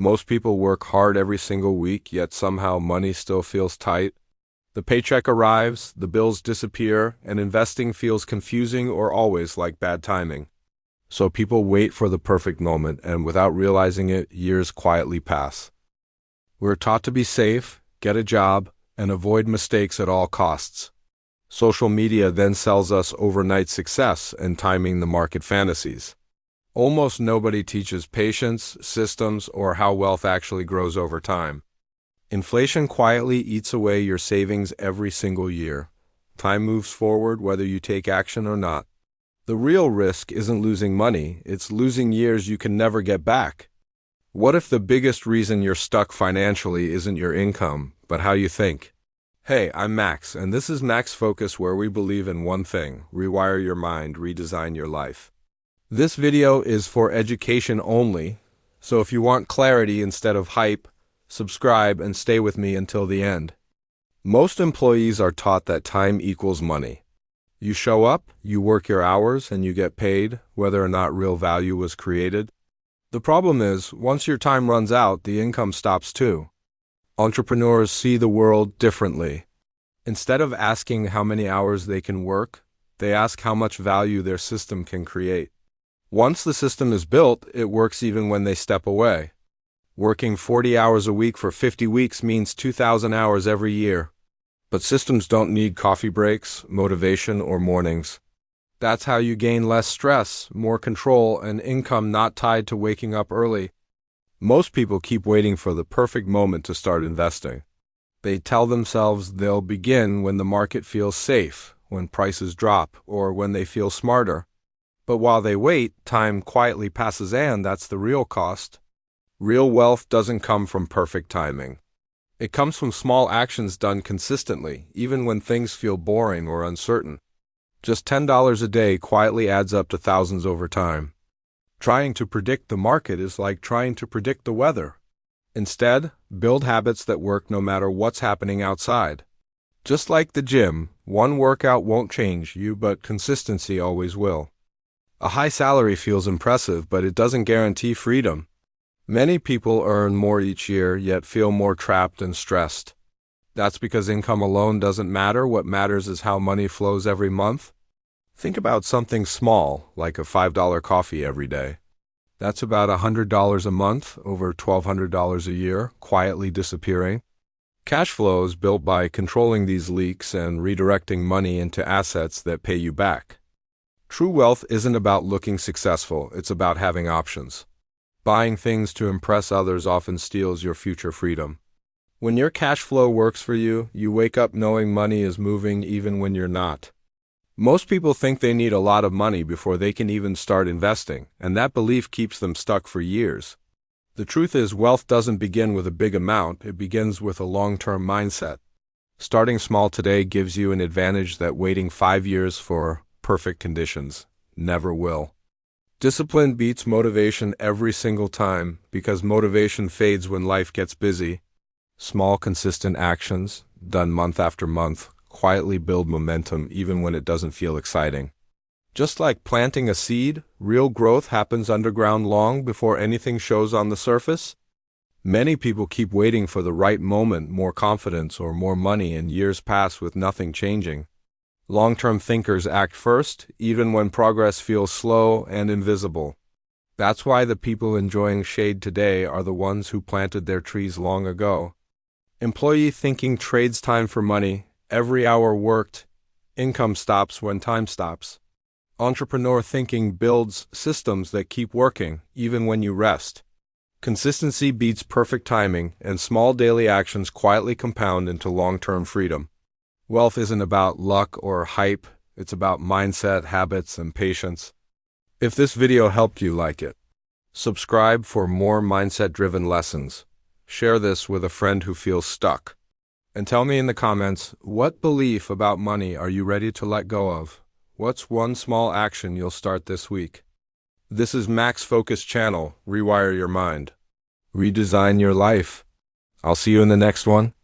Most people work hard every single week, yet somehow money still feels tight. The paycheck arrives, the bills disappear, and investing feels confusing or always like bad timing. So people wait for the perfect moment, and without realizing it, years quietly pass. We're taught to be safe, get a job, and avoid mistakes at all costs. Social media then sells us overnight success and timing the market fantasies. Almost nobody teaches patience, systems, or how wealth actually grows over time. Inflation quietly eats away your savings every single year. Time moves forward whether you take action or not. The real risk isn't losing money, it's losing years you can never get back. What if the biggest reason you're stuck financially isn't your income, but how you think? Hey, I'm Max, and this is Max Focus, where we believe in one thing: rewire your mind, redesign your life. This video is for education only, so if you want clarity instead of hype, subscribe and stay with me until the end. Most employees are taught that time equals money. You show up, you work your hours, and you get paid, whether or not real value was created. The problem is, once your time runs out, the income stops too. Entrepreneurs see the world differently. Instead of asking how many hours they can work, they ask how much value their system can create. Once the system is built, it works even when they step away. Working 40 hours a week for 50 weeks means 2,000 hours every year. But systems don't need coffee breaks, motivation, or mornings. That's how you gain less stress, more control, and income not tied to waking up early. Most people keep waiting for the perfect moment to start investing. They tell themselves they'll begin when the market feels safe, when prices drop, or when they feel smarter. But while they wait, time quietly passes, and that's the real cost. Real wealth doesn't come from perfect timing. It comes from small actions done consistently, even when things feel boring or uncertain. Just $10 a day quietly adds up to thousands over time. Trying to predict the market is like trying to predict the weather. Instead, build habits that work no matter what's happening outside. Just like the gym, one workout won't change you, but consistency always will. A high salary feels impressive, but it doesn't guarantee freedom. Many people earn more each year, yet feel more trapped and stressed. That's because income alone doesn't matter. What matters is how money flows every month. Think about something small, like a $5 coffee every day. That's about $100 a month, over $1,200 a year, quietly disappearing. Cash flow is built by controlling these leaks and redirecting money into assets that pay you back. True wealth isn't about looking successful, it's about having options. Buying things to impress others often steals your future freedom. When your cash flow works for you, you wake up knowing money is moving even when you're not. Most people think they need a lot of money before they can even start investing, and that belief keeps them stuck for years. The truth is, wealth doesn't begin with a big amount, it begins with a long-term mindset. Starting small today gives you an advantage that waiting 5 years for perfect conditions never will. Discipline beats motivation every single time, because motivation fades when life gets busy. Small, consistent actions, done month after month, quietly build momentum even when it doesn't feel exciting. Just like planting a seed, real growth happens underground long before anything shows on the surface. Many people keep waiting for the right moment, more confidence, or more money, and years pass with nothing changing. Long-term thinkers act first, even when progress feels slow and invisible. That's why the people enjoying shade today are the ones who planted their trees long ago. Employee thinking trades time for money. Every hour worked, income stops when time stops. Entrepreneur thinking builds systems that keep working, even when you rest. Consistency beats perfect timing, and small daily actions quietly compound into long-term freedom. Wealth isn't about luck or hype, it's about mindset, habits, and patience. If this video helped you, like it. Subscribe for more mindset-driven lessons. Share this with a friend who feels stuck. And tell me in the comments, what belief about money are you ready to let go of? What's one small action you'll start this week? This is Max Focus Channel. Rewire your mind. Redesign your life. I'll see you in the next one.